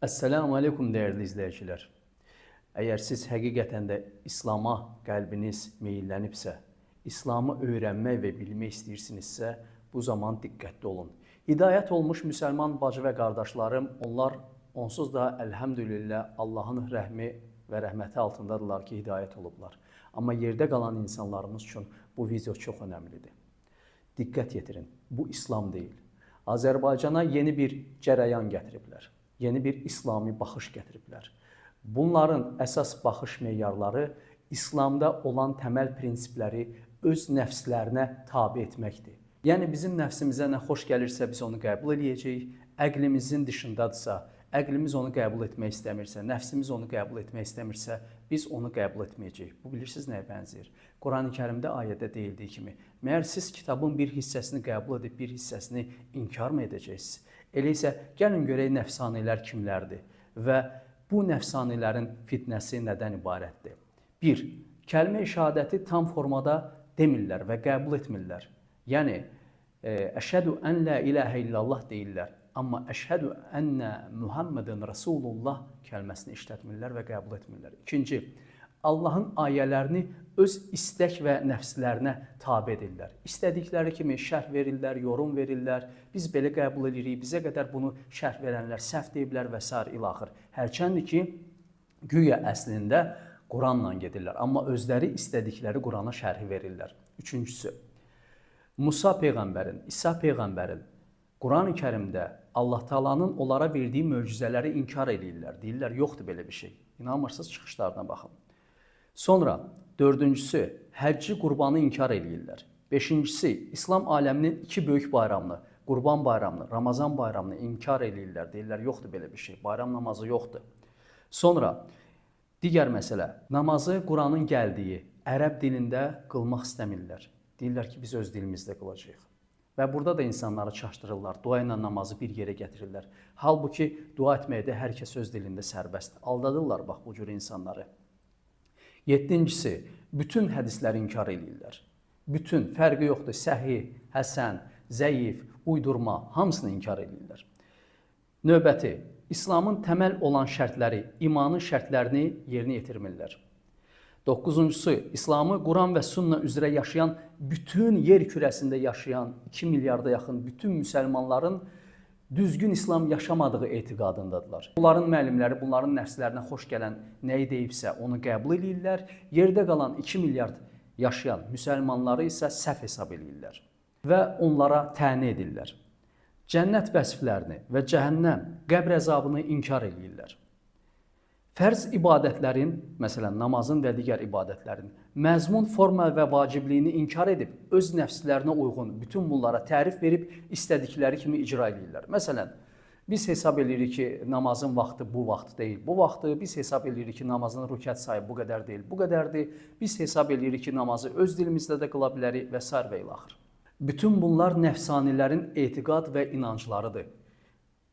Esselamu Aleyküm değerli izleyiciler. Eğer siz həqiqətən də İslam'a qəlbiniz meyillənibsə, İslamı öyrənmək və bilmək istəyirsinizsə, bu zaman diqqətli olun. Hidayət olmuş müsəlman bacı və qardaşlarım, onlar onsuz da əlhəmdülillah Allahın rəhmi və rəhməti altındadırlar ki, hidayət olublar. Amma yerdə qalan insanlarımız üçün bu video çox önəmlidir. Diqqət yetirin, bu İslam deyil. Azərbaycana yeni bir cərəyan gətiriblər. Yeni bir İslami baxış gətiriblər. Bunların əsas baxış meyarları İslamda olan təməl prinsipləri öz nəfslərinə tabe etməkdir. Yəni bizim nəfsimizə nə xoş gəlirsə biz onu qəbul edəcəyik, əqlimizin dışındadırsa, əqlimiz onu qəbul etmək istəmirsə, nəfsimiz onu qəbul etmək istəmirsə, biz onu qəbul etməyəcəyik. Bu bilirsiniz nəyə bənzəyir? Qurani Kərimdə ayədə deyildiyi kimi, məyər siz kitabın bir hissəsini qəbul edib bir hissəsini inkar mı edəcəksiniz? Elə isə gəlin görək nəfsanilər kimlərdir və bu nəfsanilərin fitnəsi nədən ibarətdir? 1. Kəlmə-i şəhadəti tam formada demirlər və qəbul etmirlər. Yəni, əşhədü ən la ilahə illallah deyirlər. Amma əşhədü ənnə Muhammeden Rasulullah kəlməsini işlətmirlər və qəbul etmirlər. 2. Allahın ayələrini öz istək və nəfslərinə tabe edirlər. İstədikləri kimi şərh verirlər, yorum verirlər. Biz belə qəbul edirik, bizə qədər bunu şərh verənlər səhv deyiblər və s. ilaxır. Hərçəndir ki, güya əslində Quranla gedirlər. Amma özləri istədikləri Qurana şərhi verirlər. 3. Musa Peyğəmbərin, İsa Peyğəmbərin Quran-ı Kərimdə Allah Taala'nın onlara verdiyi möcüzələri inkar edirlər. Deyirlər, yoxdur belə bir şey. İnanmırsınız, çıxışlarına baxın. Sonra 4-cüsü həcci qurbanı inkar edirlər. 5-cisi İslam aləminin iki böyük bayramını, Qurban bayramını, Ramazan bayramını inkar edirlər. Deyirlər, yoxdur belə bir şey. Bayram namazı yoxdur. Sonra digər məsələ, namazı Quranın gəldiyi ərəb dilində qılmaq istəmirlər. Deyirlər ki, biz öz dilimizdə qılacağıq. Və burada da insanları çaşdırırlar, dua ilə namazı bir yerə gətirirlər. Halbuki dua etməkdə hər kəs öz dilində sərbəstdir. Aldadırlar bax bu cür insanları. 7-cisi, bütün hədisləri inkar edirlər. Bütün, fərqi yoxdur, səhih, həsən, zəif, uydurma, hamısını inkar edirlər. Növbəti, İslamın təməl olan şərtləri, imanın şərtlərini yerinə yetirmirlər. 9-cusu, İslamı Quran və Sünna üzrə yaşayan, bütün yer kürəsində yaşayan 2 milyarda yaxın bütün müsəlmanların düzgün İslam yaşamadığı etiqadındadırlar. Bunların müəllimləri, bunların nəfslərinə xoş gələn nəyi deyibsə onu qəbul edirlər. Yerdə qalan 2 milyard yaşayan müsəlmanları isə səhv hesab edirlər və onlara təni edirlər. Cənnət vəsiflərini və cəhənnəm, qəbr əzabını inkar edirlər. Fərz ibadətlərin, məsələn namazın və digər ibadətlərin məzmun, forma və vacibliyini inkar edib, öz nəfslərinə uyğun bütün bunlara tərif verib, istədikləri kimi icra edirlər. Məsələn, biz hesab edirik ki, namazın vaxtı bu vaxt deyil, bu vaxtı, biz hesab edirik ki, namazın rükət sayı bu qədər deyil, bu qədərdir, biz hesab edirik ki, namazı öz dilimizdə də qıla bilərik və s. və ilaxır. Bütün bunlar nəfsanilərin etiqad və inanclarıdır.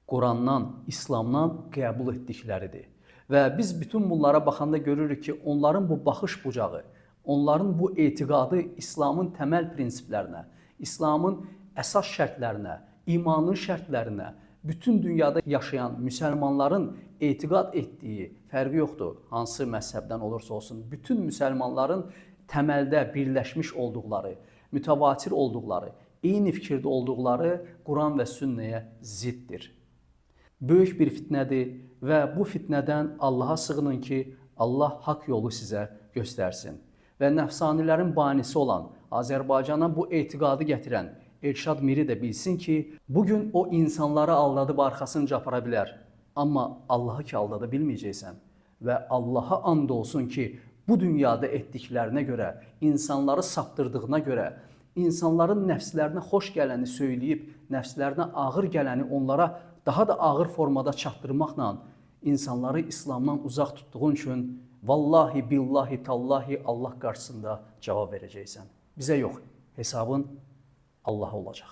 Qurandan, İslamdan qəbul etdikləridir. Və biz bütün bunlara baxanda görürük ki, onların bu baxış bucağı, onların bu etiqadı İslamın təməl prinsiplərinə, İslamın əsas şərtlərinə, imanın şərtlərinə, bütün dünyada yaşayan müsəlmanların etiqad etdiyi, fərqi yoxdur, hansı məzhəbdən olursa olsun, bütün müsəlmanların təməldə birləşmiş olduqları, mütəvatir olduqları, eyni fikirdə olduqları Quran və Sünnəyə ziddir. Böyük bir fitnədir və bu fitnədən Allaha sığının ki, Allah haqq yolu sizə göstərsin. Və nəfsanilərin banisi olan, Azərbaycana bu etiqadı gətirən Elşad Miri də bilsin ki, bugün o insanları aldadıb arxasınca apara bilər. Amma Allahı ki aldada bilməyəcəksən və Allaha and olsun ki, bu dünyada etdiklərinə görə, insanları saptırdığına görə, insanların nəfslərinə xoş gələni söyləyib, nəfslərinə ağır gələni onlara daha da ağır formada çatdırmaqla insanları İslamdan uzaq tutduğun üçün vallahi, billahi, tallahi Allah qarşısında cavab verəcəksən. Bizə yox, hesabın Allaha olacaq.